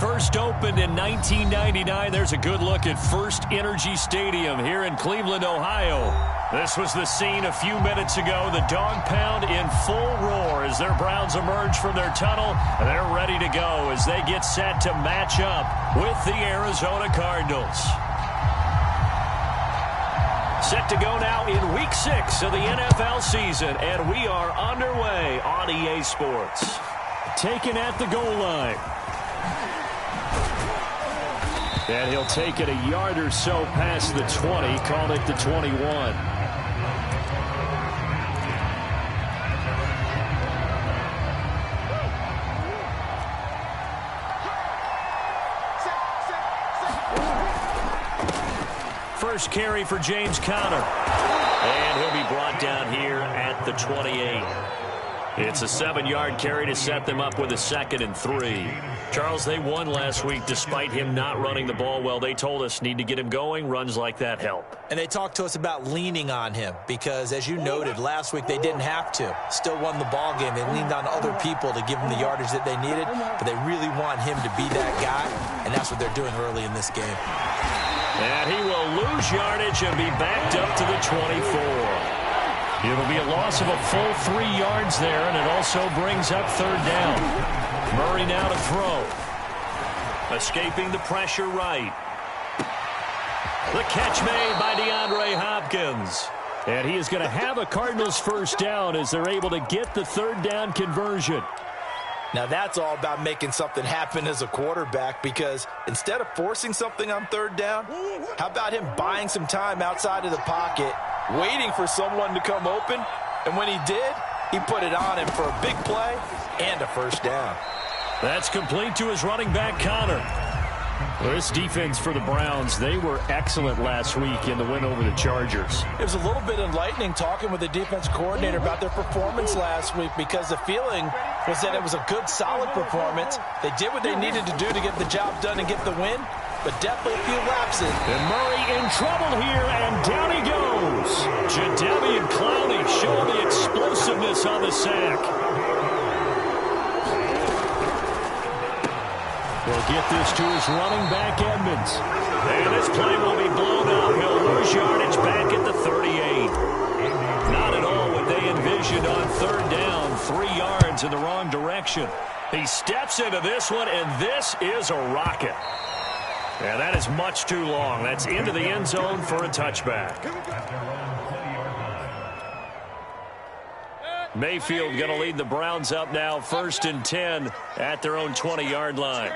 First opened in 1999. There's a good look at First Energy Stadium here in Cleveland, Ohio. This was the scene a few minutes ago. The dog pound in full roar as their Browns emerge from their tunnel. And they're ready to go as they get set to match up with the Arizona Cardinals. Set to go now in Week 6 of the NFL season. And we are underway on EA Sports. Taken at the goal line. And he'll take it a yard or so past the 20, call it the 21. First carry for James Conner. And he'll be brought down here at the 28. It's a 7-yard carry to set them up with a 2nd and 3. Charles, they won last week despite him not running the ball well. They told us need to get him going. Runs like that help. And they talked to us about leaning on him because, as you noted, last week they didn't have to. Still won the ball game. They leaned on other people to give them the yardage that they needed, but they really want him to be that guy, and that's what they're doing early in this game. And he will lose yardage and be backed up to the 24. It'll be a loss of a full 3 yards there, and it also brings up 3rd down. Murray now to throw. Escaping the pressure right. The catch made by DeAndre Hopkins. And he is going to have a Cardinals first down as they're able to get the 3rd down conversion. Now that's all about making something happen as a quarterback, because instead of forcing something on 3rd down, how about him buying some time outside of the pocket, waiting for someone to come open, and when he did, he put it on him for a big play and a first down. That's complete to his running back, Conner. This defense for the Browns, they were excellent last week in the win over the Chargers. It was a little bit enlightening talking with the defense coordinator about their performance last week, because the feeling was that it was a good, solid performance. They did what they needed to do to get the job done and get the win, but definitely a few lapses. And Murray in trouble here, and down he goes. Jadeveon Clowney showing the explosiveness on the sack. We'll get this to his running back, Edmonds. And this play will be blown up. He'll lose yardage back at the 38. Not at all what they envisioned on 3rd down. 3 yards in the wrong direction. He steps into this one, and this is a rocket. And that is much too long. That's into the end zone for a touchback. Mayfield going to lead the Browns up now, 1st and 10 at their own 20-yard line.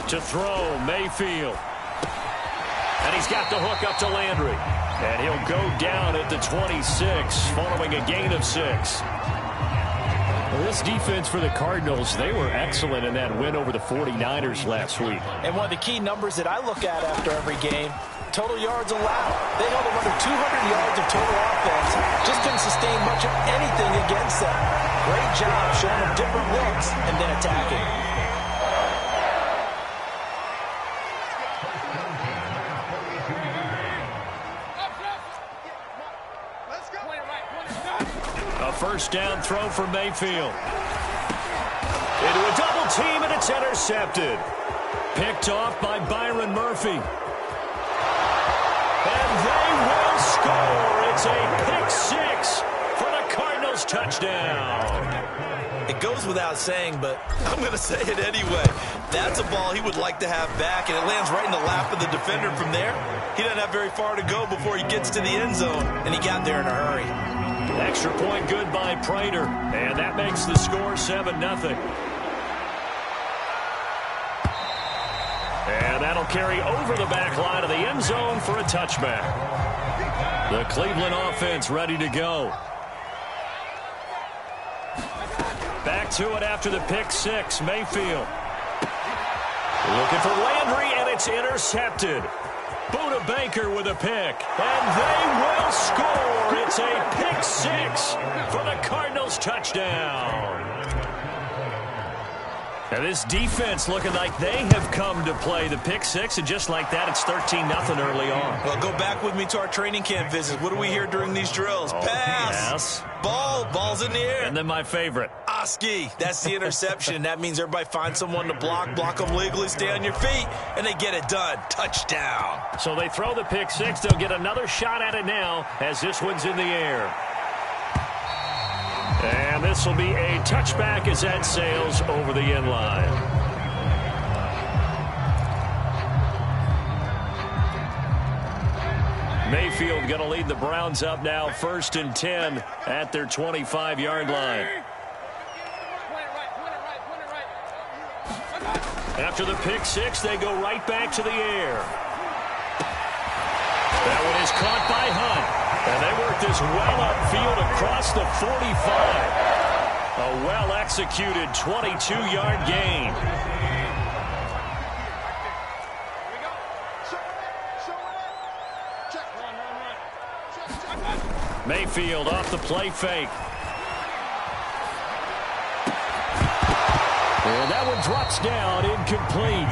To throw, Mayfield. And he's got the hook up to Landry. And he'll go down at the 26 following a gain of 6. Well, this defense for the Cardinals, they were excellent in that win over the 49ers last week. And one of the key numbers that I look at after every game, total yards allowed. They held them under 200 yards of total offense. Just couldn't sustain much of anything against them. Great job showing them different looks and then attacking. A first down throw for Mayfield. Into a double team, and it's intercepted. Picked off by Byron Murphy. And they will score. It's a pick 6 for the Cardinals touchdown. It goes without saying, but I'm going to say it anyway. That's a ball he would like to have back, and it lands right in the lap of the defender from there. He doesn't have very far to go before he gets to the end zone, and he got there in a hurry. Extra point good by Prater, and that makes the score 7-0. And that'll carry over the back line of the end zone for a touchback. The Cleveland offense ready to go. Back to it after the pick 6, Mayfield. Looking for Landry, and it's intercepted. Buda Baker with a pick, and they will score. It's a pick 6 for the Cardinals touchdown. And this defense looking like they have come to play the pick 6, and just like that, it's 13-0 early on. Well, go back with me to our training camp visit. What do we hear during these drills? Pass. Yes. Ball's in the air. And then my favorite. Gronkowski. That's the interception. That means everybody finds someone to block them legally, stay on your feet, and they get it done. Touchdown. So they throw the pick six. They'll get another shot at it now as this one's in the air. And this will be a touchback as that sails over the end line. Mayfield going to lead the Browns up now, 1st and 10 at their 25-yard line. After the pick six, they go right back to the air. That one is caught by Hunt. And they work this well upfield across the 45. A well-executed 22-yard gain. Mayfield off the play fake. And that one drops down, incomplete.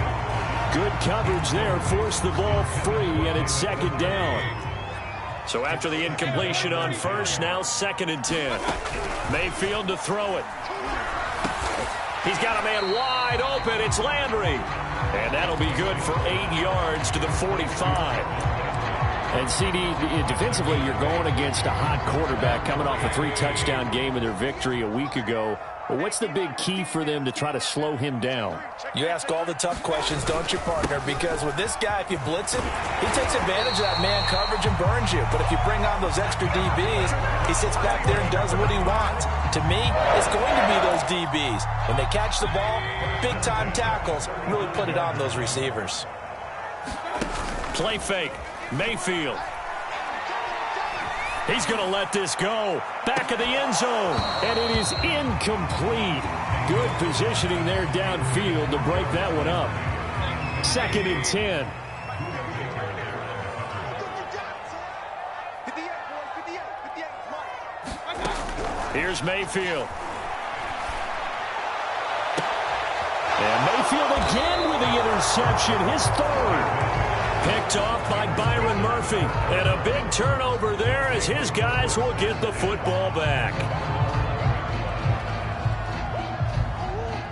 Good coverage there, forced the ball free, and it's 2nd down. So after the incompletion on first, now 2nd and 10. Mayfield to throw it. He's got a man wide open. It's Landry. And that'll be good for 8 yards to the 45. And CD, defensively, you're going against a hot quarterback coming off a 3-touchdown game in their victory a week ago. But what's the big key for them to try to slow him down? You ask all the tough questions, don't you, partner? Because with this guy, if you blitz him, he takes advantage of that man coverage and burns you. But if you bring on those extra DBs, he sits back there and does what he wants. To me, it's going to be those DBs. When they catch the ball, big-time tackles, really put it on those receivers. Play fake. Mayfield. He's going to let this go. Back of the end zone. And it is incomplete. Good positioning there downfield to break that one up. 2nd and 10. Here's Mayfield. And Mayfield again with the interception. His 3rd. Picked off by Byron Murphy. And a big turnover there as his guys will get the football back.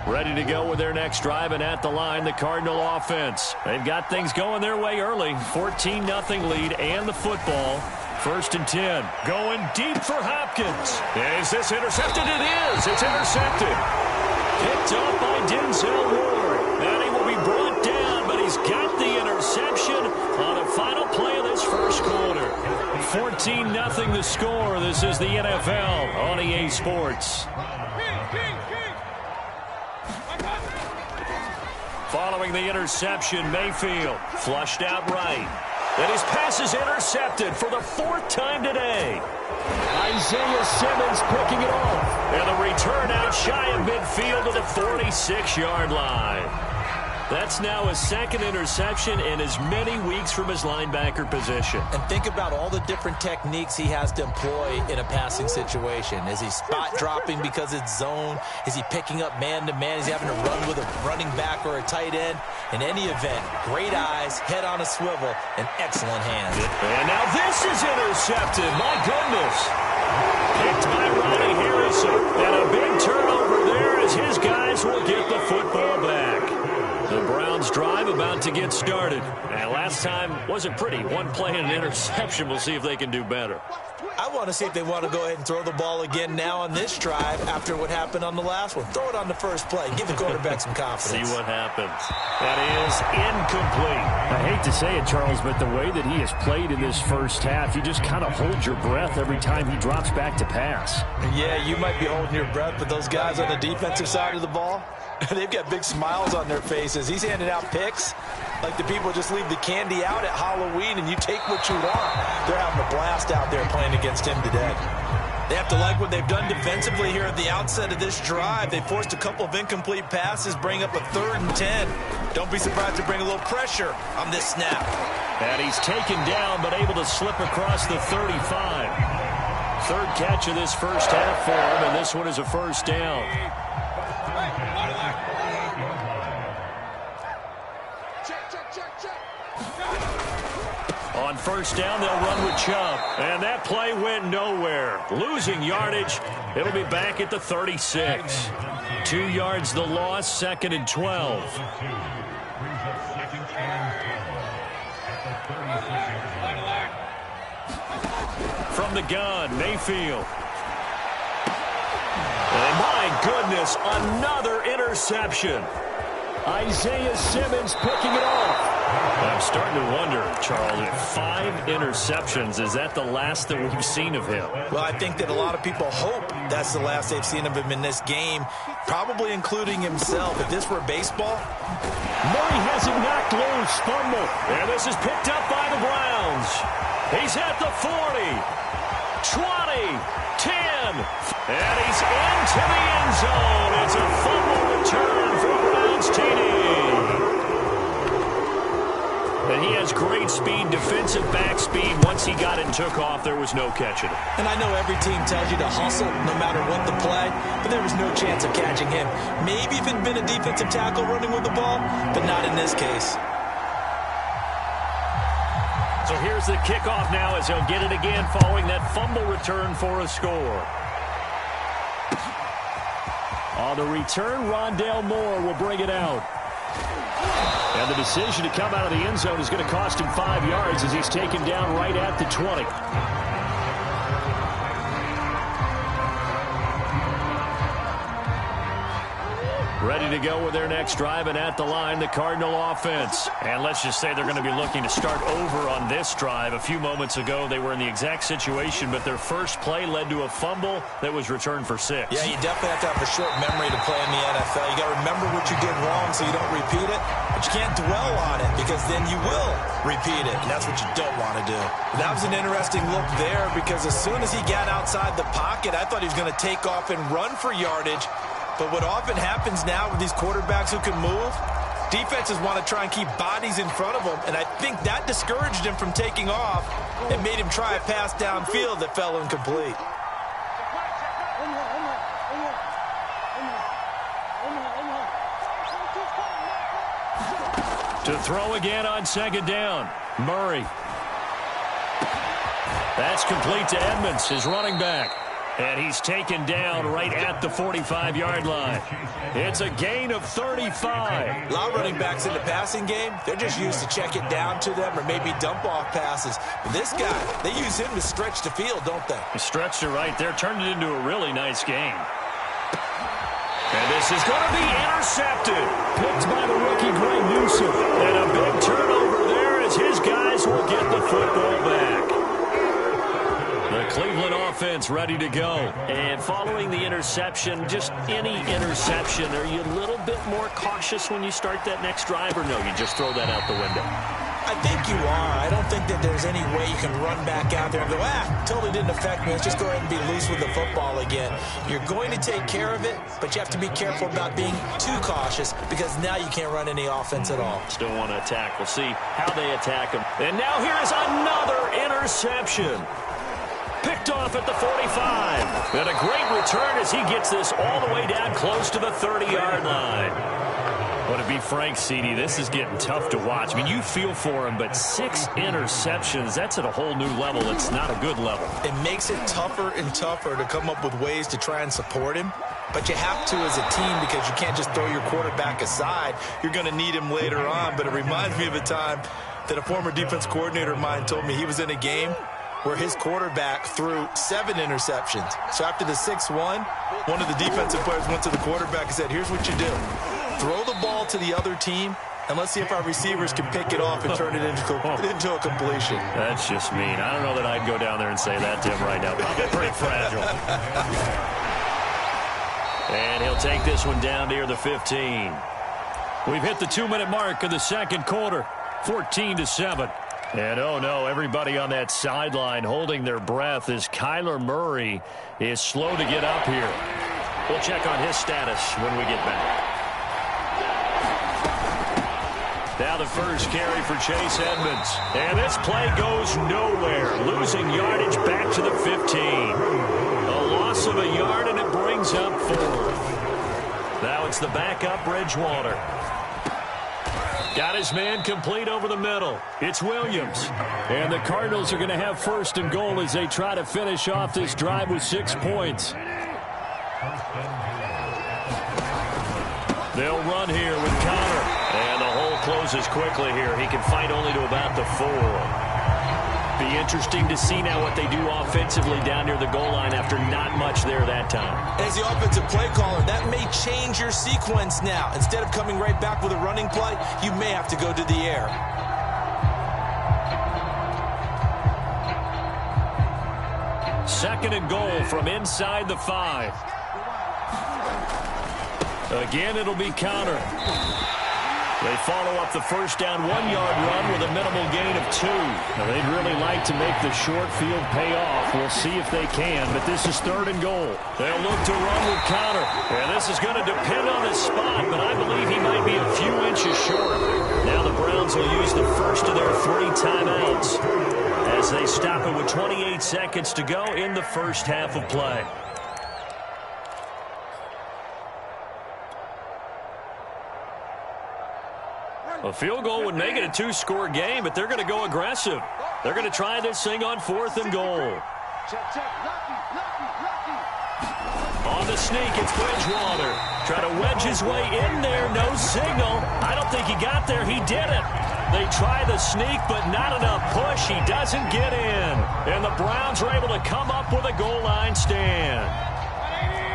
Ready to go with their next drive, and at the line, the Cardinal offense. They've got things going their way early. 14-0 lead and the football. 1st and 10. Going deep for Hopkins. Is this intercepted? It is. It's intercepted. Picked up by Denzel Ward. And he will be brought down, but he's got the interception on the final play of this first quarter. 14-0 the score. This is the NFL on EA Sports. Following the interception, Mayfield flushed out right. And his pass is intercepted for the 4th time today. Isaiah Simmons picking it off. And the return out shy of midfield to the 46-yard line. That's now his 2nd interception in as many weeks from his linebacker position. And think about all the different techniques he has to employ in a passing situation. Is he spot dropping because it's zone? Is he picking up man-to-man? Is he having to run with a running back or a tight end? In any event, great eyes, head on a swivel, and excellent hands. And now this is intercepted. My goodness. Picked by Ronnie Harrison. And a big turnover there as his guys will get the football back. The Browns drive about to get started. And last time wasn't pretty. One play and an interception. We'll see if they can do better. I want to see if they want to go ahead and throw the ball again now on this drive after what happened on the last one. Throw it on the first play. Give the quarterback some confidence. See what happens. That is incomplete. I hate to say it, Charles, but the way that he has played in this first half, you just kind of hold your breath every time he drops back to pass. Yeah, you might be holding your breath, but those guys on the defensive side of the ball, they've got big smiles on their faces. He's handing out picks like the people just leave the candy out at Halloween and you take what you want. They're having a blast out there playing against him today. They have to like what they've done defensively here at the outset of this drive. They forced a couple of incomplete passes, bring up a 3rd and 10. Don't be surprised to bring a little pressure on this snap. And he's taken down but able to slip across the 35. 3rd catch of this first half for him, and this one is a first down. On On first down, they'll run with Chubb. And that play went nowhere. Losing yardage. It'll be back at the 36. 2 yards the loss, 2nd and 12. From the gun, Mayfield. And my goodness, another interception. Isaiah Simmons picking it off. I'm starting to wonder, Charles, if 5 interceptions, is that the last that we've seen of him? Well, I think that a lot of people hope that's the last they've seen of him in this game, probably including himself. If this were baseball, Murray has it knocked loose, fumble. And this is picked up by the Browns. He's at the 40, 20, 10, and he's into the end zone. It's a fumble return for Browns TD. And he has great speed, defensive back speed. Once he got it and took off, there was no catching him. And I know every team tells you to hustle no matter what the play, but there was no chance of catching him. Maybe if it had been a defensive tackle running with the ball, but not in this case. So here's the kickoff now as he'll get it again following that fumble return for a score. On the return, Rondale Moore will bring it out. And the decision to come out of the end zone is going to cost him 5 yards as he's taken down right at the 20. Ready to go with their next drive, and at the line, the Cardinal offense. And let's just say they're going to be looking to start over on this drive. A few moments ago, they were in the exact situation, but their first play led to a fumble that was returned for 6. Yeah, you definitely have to have a short memory to play in the NFL. You got to remember what you did wrong so you don't repeat it, but you can't dwell on it because then you will repeat it, and that's what you don't want to do. That was an interesting look there because as soon as he got outside the pocket, I thought he was going to take off and run for yardage. But what often happens now with these quarterbacks who can move, defenses want to try and keep bodies in front of them, and I think that discouraged him from taking off and made him try a pass downfield that fell incomplete. To throw again on 2nd down, Murray. That's complete to Edmonds, his running back. And he's taken down right at the 45-yard line. It's a gain of 35. A lot of running backs in the passing game, they're just used to check it down to them or maybe dump off passes. But this guy, they use him to stretch the field, don't they? He stretched it right there, turned it into a really nice game. And this is going to be intercepted. Picked by the rookie Greg Newsome. And a big turnover there as his guys will get the football back. The Cleveland offense ready to go. And following the interception, just any interception, are you a little bit more cautious when you start that next drive, or no, you just throw that out the window? I think you are. I don't think that there's any way you can run back out there and go, totally didn't affect me. Let's just go ahead and be loose with the football again. You're going to take care of it, but you have to be careful about being too cautious because now you can't run any offense at all. Still want to attack. We'll see how they attack him. And now here's another interception. Picked off at the 45. And a great return as he gets this all the way down close to the 30-yard line. But to be frank, CD, this is getting tough to watch. I mean, you feel for him, but 6 interceptions, that's at a whole new level. It's not a good level. It makes it tougher and tougher to come up with ways to try and support him. But you have to as a team because you can't just throw your quarterback aside. You're going to need him later on. But it reminds me of a time that a former defense coordinator of mine told me he was in a game where his quarterback threw 7 interceptions. So after the 6-1, one of the defensive players went to the quarterback and said, here's what you do. Throw the ball to the other team, and let's see if our receivers can pick it off and turn it into a completion. That's just mean. I don't know that I'd go down there and say that to him right now. Probably pretty fragile. And he'll take this one down near the 15. We've hit the 2-minute mark of the second quarter, 14-7. And oh no, everybody on that sideline holding their breath as Kyler Murray is slow to get up here. We'll check on his status when we get back. Now the first carry for Chase Edmonds. And this play goes nowhere. Losing yardage back to the 15. A loss of a yard, and it brings up 4th. Now it's the backup Bridgewater. Got his man complete over the middle. It's Williams. And the Cardinals are going to have first and goal as they try to finish off this drive with 6 points. They'll run here with Connor. And the hole closes quickly here. He can fight only to about the 4. Be interesting to see now what they do offensively down near the goal line after not much there that time. As the offensive play caller, that may change your sequence now. Instead of coming right back with a running play, you may have to go to the air. Second and goal from inside the 5. Again, it'll be Connor. They follow up the first down 1-yard run with a minimal gain of 2. Now, they'd really like to make the short field pay off. We'll see if they can, but this is third and goal. They'll look to run with Connor. And this is going to depend on his spot, but I believe he might be a few inches short. Now the Browns will use the first of their 3 timeouts as they stop it with 28 seconds to go in the first half of play. A field goal would make it a 2-score game, but they're going to go aggressive. They're going to try this thing on 4th and goal. On the sneak, it's Bridgewater. Try to wedge his way in there. No signal. I don't think he got there. He didn't. They try the sneak, but not enough push. He doesn't get in. And the Browns are able to come up with a goal line stand.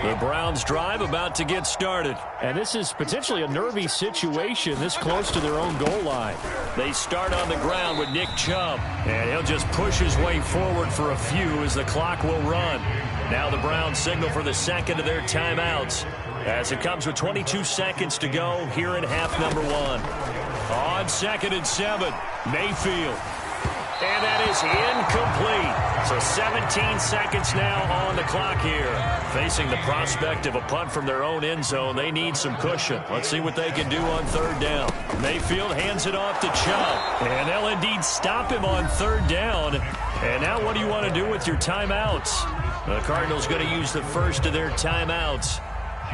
The Browns drive about to get started. And this is potentially a nervy situation this close to their own goal line. They start on the ground with Nick Chubb. And he'll just push his way forward for a few as the clock will run. Now the Browns signal for the second of their timeouts as it comes with 22 seconds to go here in half number 1. On 2nd and 7, Mayfield. And that is incomplete. So 17 seconds now on the clock here. Facing the prospect of a punt from their own end zone, they need some cushion. Let's see what they can do on 3rd down. Mayfield hands it off to Chubb. And they'll indeed stop him on 3rd down. And now what do you want to do with your timeouts? The Cardinals going to use the first of their timeouts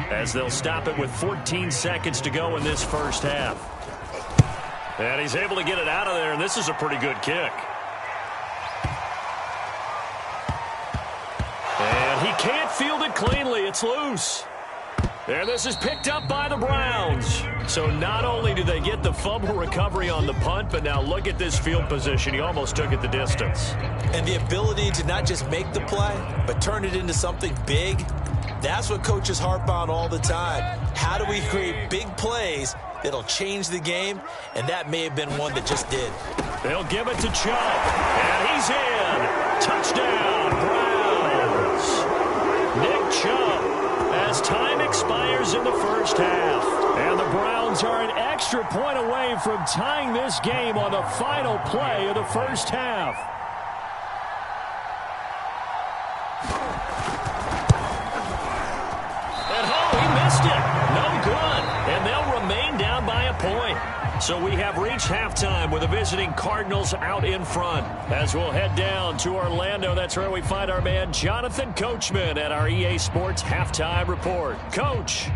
as they'll stop it with 14 seconds to go in this first half. And he's able to get it out of there, and this is a pretty good kick. And he can't field it cleanly. It's loose. And this is picked up by the Browns. So not only do they get the fumble recovery on the punt, but now look at this field position. He almost took it the distance. And the ability to not just make the play, but turn it into something big, that's what coaches harp on all the time. How do we create big plays that'll change the game? And that may have been one that just did. They'll give it to Chubb. And he's in. Touchdown, Browns. Nick Chubb as time expires in the first half. And the Browns are an extra point away from tying this game on the final play of the first half. At home, he missed it. No good. And they'll remain down by a point. So we have reached halftime with the visiting Cardinals out in front. As we'll head down to Orlando, that's where we find our man Jonathan Coachman at our EA Sports Halftime Report. Coach.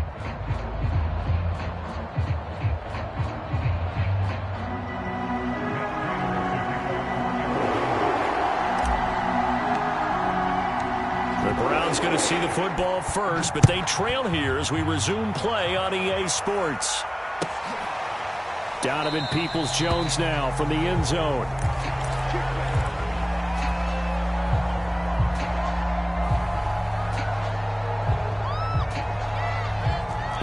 The Browns going to see the football first, but they trail here as we resume play on EA Sports. Donovan Peoples-Jones now from the end zone.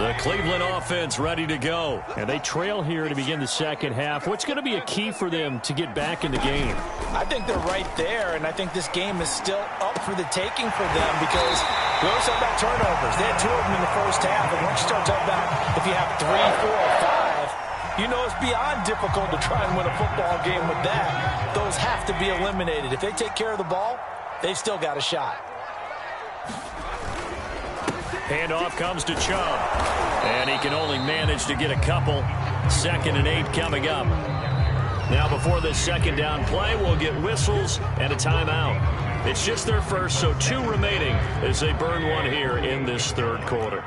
The Cleveland offense ready to go. And they trail here to begin the second half. What's going to be a key for them to get back in the game? I think they're right there, and I think this game is still up for the taking for them because we always talk about turnovers. They had 2 of them in the first half, and once you start talking about if you have 3, 4, 5, you know it's beyond difficult to try and win a football game with that. Those have to be eliminated. If they take care of the ball, they've still got a shot. Handoff comes to Chubb. And he can only manage to get a couple. 2nd and 8 coming up. Now before this second down play, we'll get whistles and a timeout. It's just their first, so 2 remaining as they burn one here in this third quarter.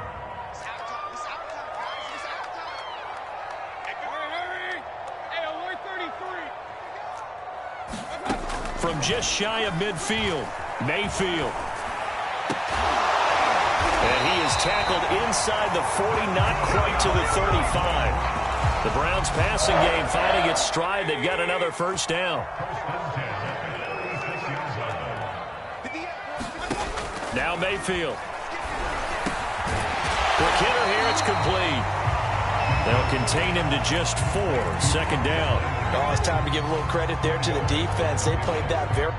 from just shy of midfield. Mayfield. And he is tackled inside the 40, not quite to the 35. The Browns passing game finding its stride. They've got another first down. Now Mayfield. Quick hitter here, it's complete. They'll contain him to just 4. Second down. Oh, it's time to give a little credit there to the defense. They played that very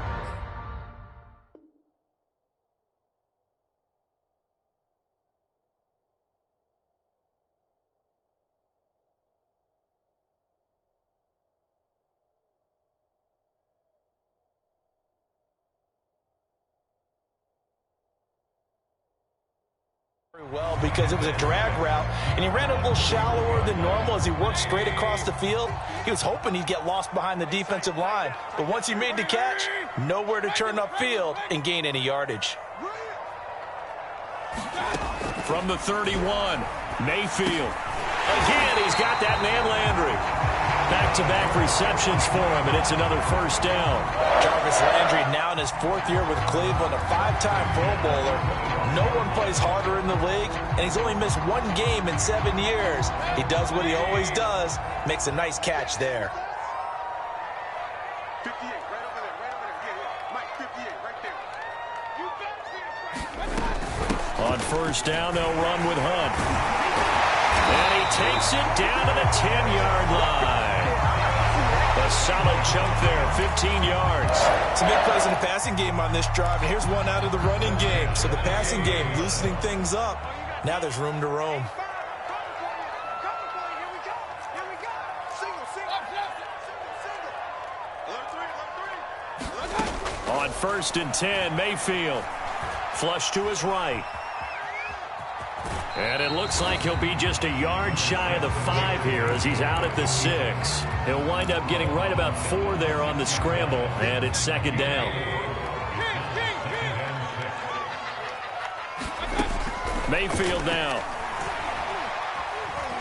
well because it was a drag route, and he ran a little shallower than normal as he worked straight across the field. He was hoping he'd get lost behind the defensive line, but once he made the catch, nowhere to turn upfield and gain any yardage. From the 31, Mayfield. Again, he's got that man Landry. Back-to-back receptions for him, and it's another first down. Jarvis Landry now in his 4th year with Cleveland, a 5-time Pro Bowler. No one plays harder in the league, and he's only missed 1 game in 7 years. He does what he always does, makes a nice catch there. 58, right over there, yeah. Mike, 58, right there. You better see it right. On first down, they'll run with Hunt. And he takes it down to the 10-yard line. A solid chunk there, 15 yards. Some big plays in the passing game on this drive, and here's one out of the running game. So the passing game loosening things up. Now there's room to roam. Here we go. Single. Alert 3. On first and 10, Mayfield. Flush to his right. And it looks like he'll be just a yard shy of the 5 here as he's out at the 6. He'll wind up getting right about 4 there on the scramble, and it's second down. Mayfield now.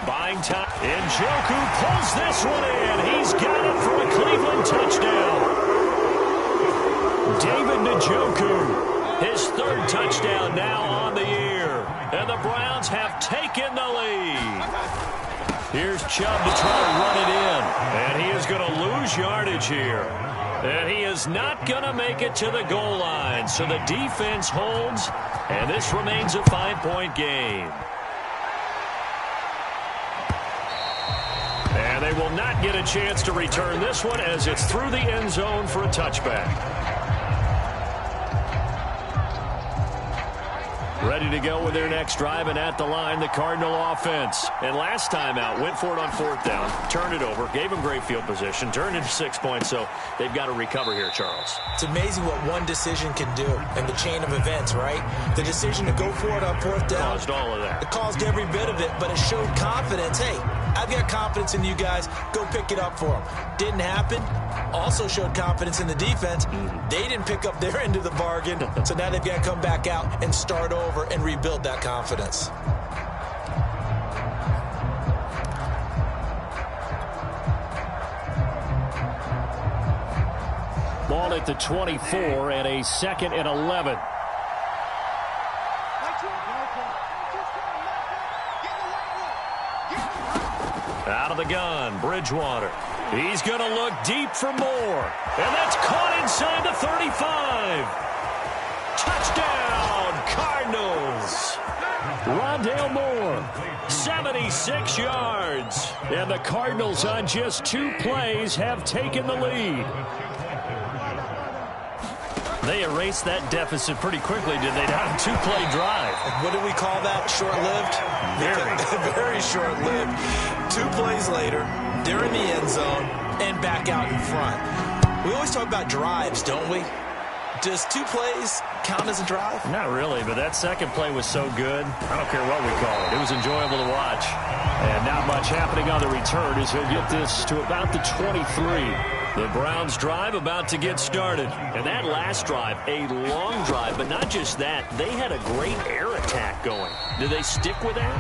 Buying time. Njoku pulls this one in. He's got it for a Cleveland touchdown. David Njoku, his 3rd touchdown now on the year. And the Browns have taken the lead. Here's Chubb to try to run it in. And he is going to lose yardage here. And he is not going to make it to the goal line. So the defense holds, and this remains a 5-point game. And they will not get a chance to return this one as it's through the end zone for a touchback. Ready to go with their next drive, and at the line, the Cardinal offense. And last time out, went for it on 4th down, turned it over, gave them great field position, turned into 6 points, so they've got to recover here, Charles. It's amazing what one decision can do in the chain of events, right? The decision to go for it on 4th down. Caused all of that. It caused every bit of it, but it showed confidence. Hey, I've got confidence in you guys. Go pick it up for them. Didn't happen. Also showed confidence in the defense. They didn't pick up their end of the bargain, so now they've got to come back out and start over and rebuild that confidence. Ball at the 24 and a 2nd and 11. Out of the gun, Bridgewater. He's going to look deep for more. And that's caught inside the 35. Touchdown, Cardinals. Rondale Moore, 76 yards. And the Cardinals on just 2 plays have taken the lead. They erased that deficit pretty quickly, did they not? 2-play drive. What do we call that? Short-lived? Very short-lived. 2 plays later, they're in the end zone and back out in front. We always talk about drives, don't we? Does 2 plays count as a drive? Not really, but that second play was so good. I don't care what we call it. It was enjoyable to watch. And not much happening on the return as he'll get this to about the 23. The Browns drive about to get started. And that last drive, a long drive, but not just that. They had a great air attack going. Do they stick with that?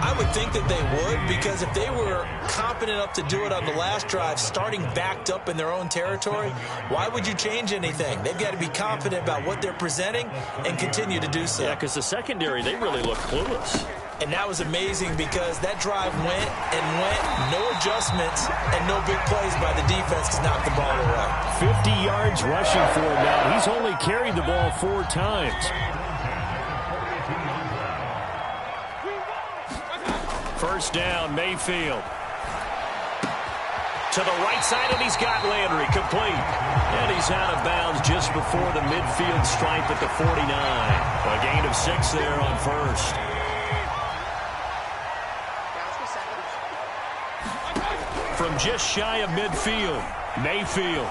I would think that they would, because if they were competent enough to do it on the last drive, starting backed up in their own territory, why would you change anything? They've got to be confident about what they're presenting and continue to do so. Yeah, because the secondary, they really look clueless. And that was amazing because that drive went and went, no adjustments, and no big plays by the defense to knock the ball away. 50 yards rushing for him now. He's only carried the ball 4 times. First down, Mayfield. To the right side, and he's got Landry complete. And he's out of bounds just before the midfield stripe at the 49. A gain of 6 there on first. From just shy of midfield, Mayfield.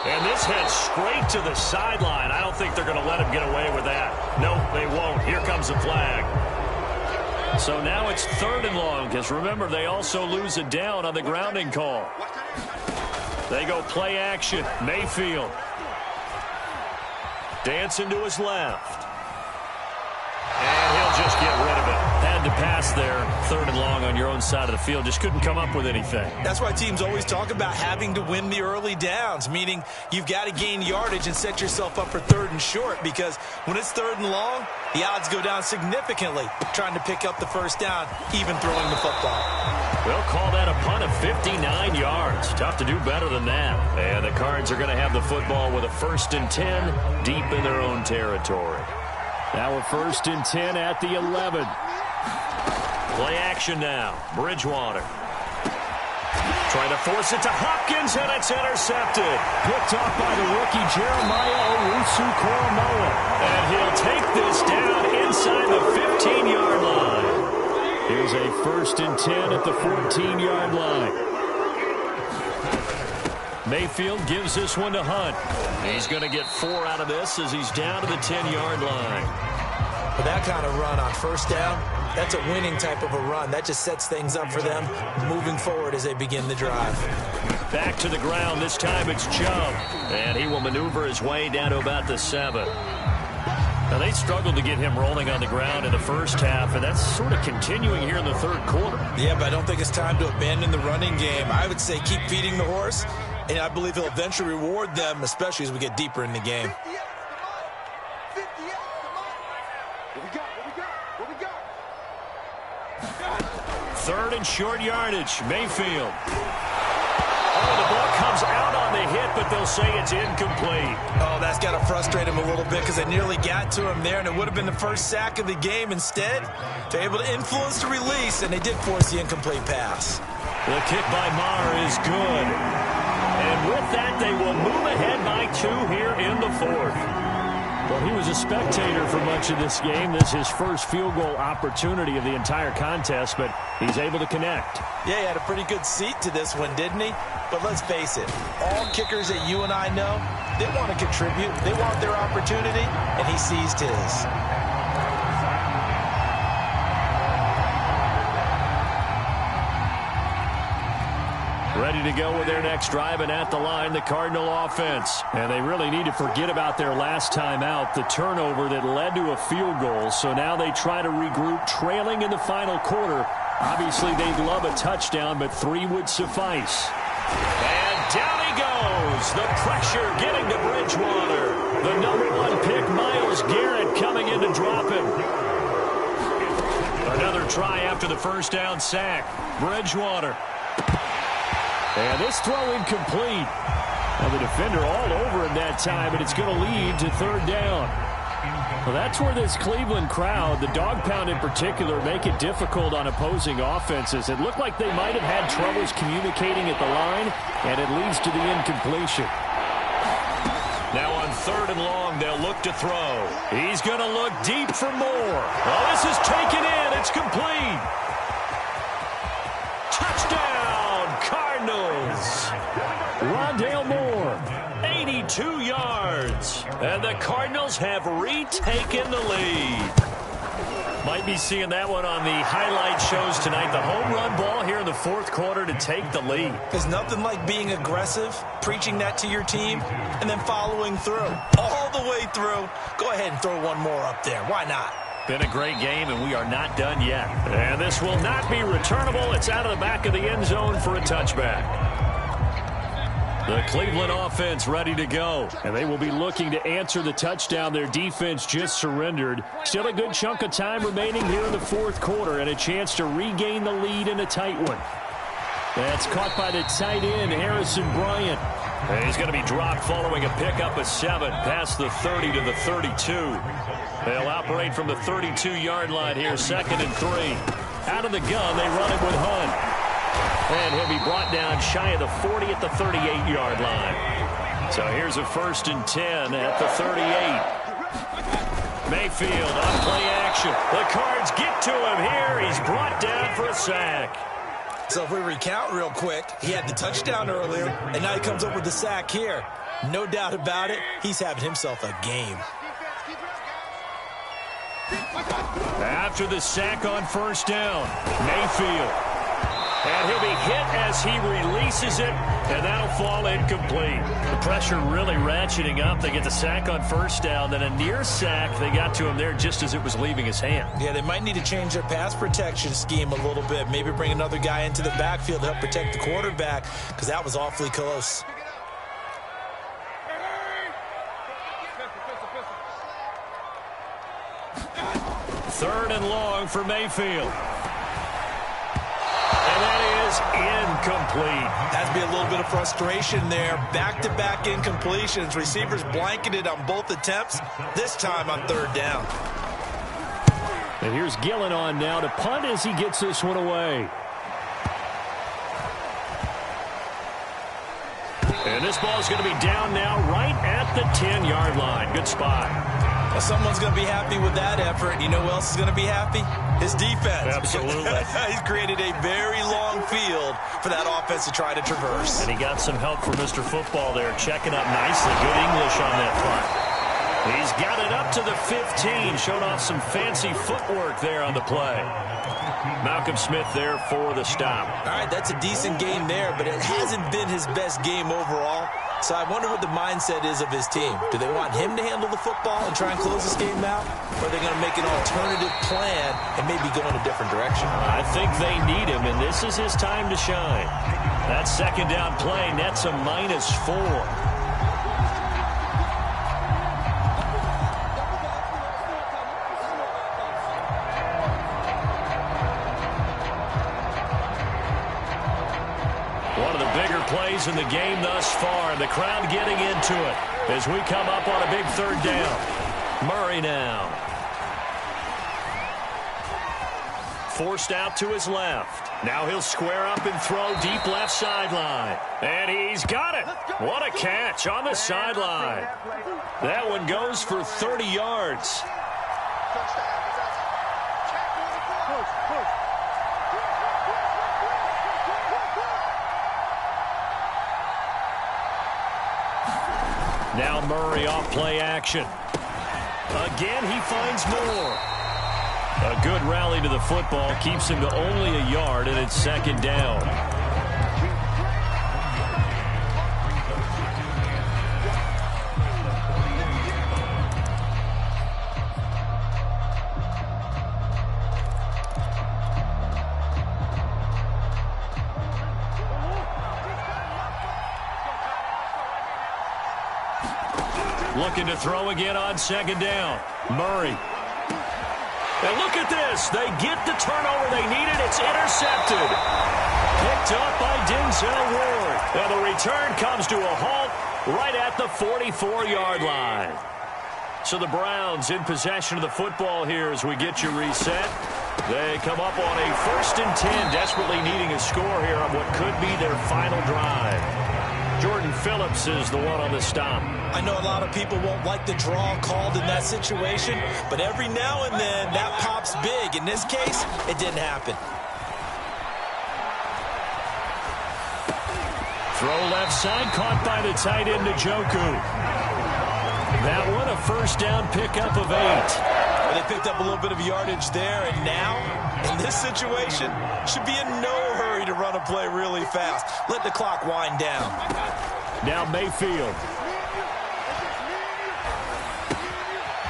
And this heads straight to the sideline. I don't think they're going to let him get away with that. Nope, they won't. Here comes the flag. So now it's 3rd and long, because remember, they also lose a down on the grounding call. They go play action. Mayfield. Dancing to his left. And he'll just get rid of it. Had to pass there, 3rd and long on your own side of the field. Just couldn't come up with anything. That's why teams always talk about having to win the early downs, meaning you've got to gain yardage and set yourself up for 3rd and short, because when it's 3rd and long, the odds go down significantly trying to pick up the first down, even throwing the football. We'll call that a punt of 59 yards. Tough to do better than that. And the Cards are going to have the football with a 1st and 10 deep in their own territory. Now a 1st and 10 at the 11. Play action now. Bridgewater. Trying to force it to Hopkins, and it's intercepted. Picked off by the rookie Jeremiah Owusu-Koramoah. And he'll take this down inside the 15-yard line. Here's a 1st and 10 at the 14-yard line. Mayfield gives this one to Hunt. He's going to get 4 out of this as he's down to the 10-yard line. With that kind of run on first down, that's a winning type of a run. That just sets things up for them moving forward as they begin the drive. Back to the ground. This time it's Chubb. And he will maneuver his way down to about the 7. Now, they struggled to get him rolling on the ground in the first half, and that's sort of continuing here in the 3rd quarter. Yeah, but I don't think it's time to abandon the running game. I would say keep feeding the horse, and I believe he'll eventually reward them, especially as we get deeper in the game. 3rd and short yardage. Mayfield. Oh, the ball comes out on the hit, but they'll say it's incomplete. Oh, that's got to frustrate him a little bit because they nearly got to him there, and it would have been the first sack of the game. Instead, they're able to influence the release, and they did force the incomplete pass. The kick by Maher is good. And with that, they will move ahead by 2 here in the 4th. Well, he was a spectator for much of this game. This is his first field goal opportunity of the entire contest, but he's able to connect. Yeah, he had a pretty good seat to this one, didn't he? But let's face it, all kickers that you and I know, they want to contribute. They want their opportunity, and he seized his. Ready to go with their next drive, and at the line, the Cardinal offense. And they really need to forget about their last time out, the turnover that led to a field goal. So now they try to regroup, trailing in the final quarter. Obviously, they'd love a touchdown, but 3 would suffice. And down he goes. The pressure getting to Bridgewater. The #1 pick, Myles Garrett, coming in to drop him. Another try after the first down sack. Bridgewater. And this throw incomplete. Now the defender all over him that time, and it's going to lead to 3rd down. Well, that's where this Cleveland crowd, the dog pound in particular, make it difficult on opposing offenses. It looked like they might have had troubles communicating at the line, and it leads to the incompletion. Now on 3rd and long, they'll look to throw. He's going to look deep for more. Oh, this is taken in. It's complete. Touchdown, Cardinals. Rondale Moore, 82 yards. And the Cardinals have retaken the lead. Might be seeing that one on the highlight shows tonight. The home run ball here in the 4th quarter to take the lead. There's nothing like being aggressive, preaching that to your team, and then following through. All the way through. Go ahead and throw one more up there. Why not? Been a great game, and we are not done yet. And this will not be returnable. It's out of the back of the end zone for a touchback. The Cleveland offense ready to go. And they will be looking to answer the touchdown their defense just surrendered. Still a good chunk of time remaining here in the fourth quarter and a chance to regain the lead in a tight one. That's caught by the tight end, Harrison Bryant. And he's going to be dropped following a pickup of 7 past the 30 to the 32. They'll operate from the 32-yard line here, 2nd and 3. Out of the gun, they run it with Hunt. And he'll be brought down shy of the 40 at the 38-yard line. So here's a 1st and 10 at the 38. Mayfield on play action. The Cards get to him here. He's brought down for a sack. So if we recount real quick, he had the touchdown earlier, and now he comes up with the sack here. No doubt about it, he's having himself a game. After the sack on 1st down, Mayfield. And he'll be hit as he releases it, and that'll fall incomplete. The pressure really ratcheting up. They get the sack on 1st down, then a near sack. They got to him there just as it was leaving his hand. Yeah, they might need to change their pass protection scheme a little bit. Maybe bring another guy into the backfield to help protect the quarterback, because that was awfully close. Third and long for Mayfield. And that is incomplete. Has to be a little bit of frustration there. Back-to-back incompletions. Receivers blanketed on both attempts, this time on 3rd down. And here's Gillen on now to punt as he gets this one away. And this ball is going to be down now right at the 10-yard line. Good spot. Well, someone's going to be happy with that effort. You know who else is going to be happy? His defense. Absolutely. He's created a very long field for that offense to try to traverse. And he got some help from Mr. Football there, checking up nicely. Good English on that punt. He's got it up to the 15, showed off some fancy footwork there on the play. Malcolm Smith there for the stop. All right, that's a decent game there, but it hasn't been his best game overall. So I wonder what the mindset is of his team. Do they want him to handle the football and try and close this game out? Or are they going to make an alternative plan and maybe go in a different direction? I think they need him, and this is his time to shine. That 2nd down play nets a -4. Plays in the game thus far. The crowd getting into it as we come up on a big 3rd down. Murray now. Forced out to his left. Now he'll square up and throw deep left sideline. And he's got it. What a catch on the sideline. That one goes for 30 yards. Now Murray off play action. Again, he finds more. A good rally to the football keeps him to only a yard, and it's 2nd down. Looking to throw again on 2nd down. Murray. And look at this. They get the turnover they needed. It's intercepted. Picked up by Denzel Ward. And the return comes to a halt right at the 44-yard line. So the Browns in possession of the football here as we get you reset. They come up on a 1st and 10, desperately needing a score here on what could be their final drive. Jordan Phillips is the one on the stop. I know a lot of people won't like the draw called in that situation, but every now and then that pops big. In this case, it didn't happen. Throw left side, caught by the tight end Njoku. That one a 1st down pickup of 8. Well, they picked up a little bit of yardage there, and now, in this situation, should be in no hurry to run a play really fast. Let the clock wind down. Now Mayfield.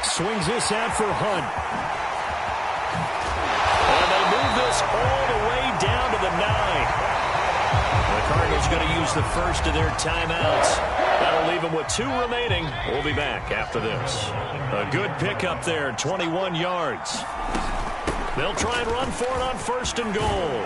Swings this out for Hunt. this all the way down to the 9. The Cardinals going to use the first of their timeouts. That'll leave them with 2 remaining. We'll be back after this. A good pickup there, 21 yards. They'll try and run for it on 1st and goal.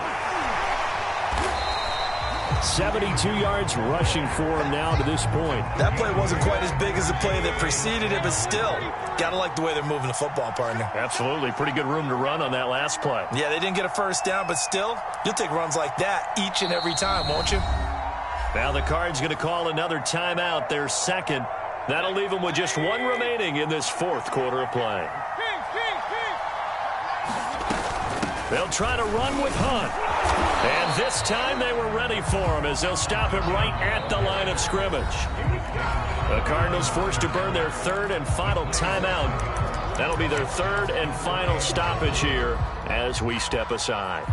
72 yards rushing for him now to this point. That play wasn't quite as big as the play that preceded it, but still, got to like the way they're moving the football, partner. Absolutely. Pretty good room to run on that last play. Yeah, they didn't get a first down, but still, you'll take runs like that each and every time, won't you? Now the Cards going to call another timeout, their second. That'll leave them with just 1 remaining in this 4th quarter of play. They'll try to run with Hunt. And this time they were ready for him as they'll stop him right at the line of scrimmage. The Cardinals forced to burn their 3rd and final timeout. That'll be their 3rd and final stoppage here as we step aside.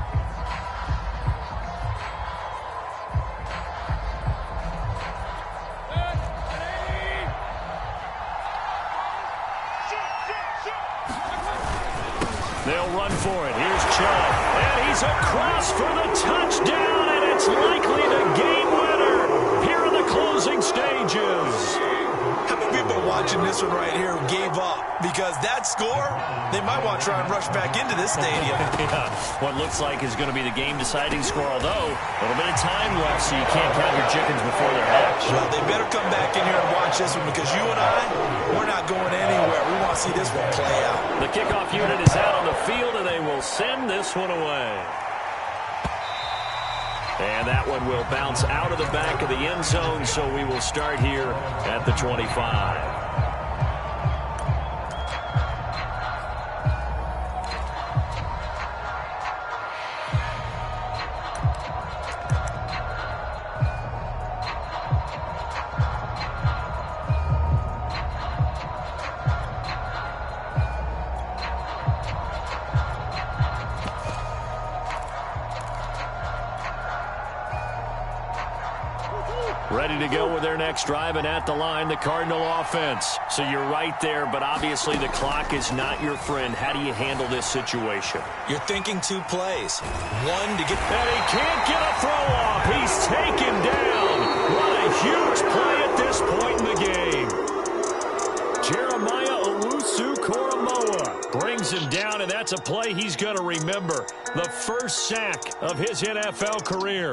They'll run for it. Here's Chubb. And he's across for the touchdown, and it's likely the game winner here in the closing stages. How many people watching this one right here gave up? Because that score, they might want to try and rush back into this stadium. Yeah, what looks like is going to be the game-deciding score, although a little bit of time left, so you can't count your chickens before they're hatched. Well, they better come back in here and watch this one because you and I, we're not going anywhere. We want to see this one play out. The kickoff unit is out on the field, and they will send this one away. And that one will bounce out of the back of the end zone, so we will start here at the 25. Ready to go with their next drive, and at the line, the Cardinal offense. So you're right there, but obviously the clock is not your friend. How do you handle this situation? You're thinking 2 plays. One to get... And he can't get a throw off. He's taken down. What a huge play at this point in the game. Jeremiah Owusu-Koramoah brings him down, and that's a play he's going to remember. The first sack of his NFL career.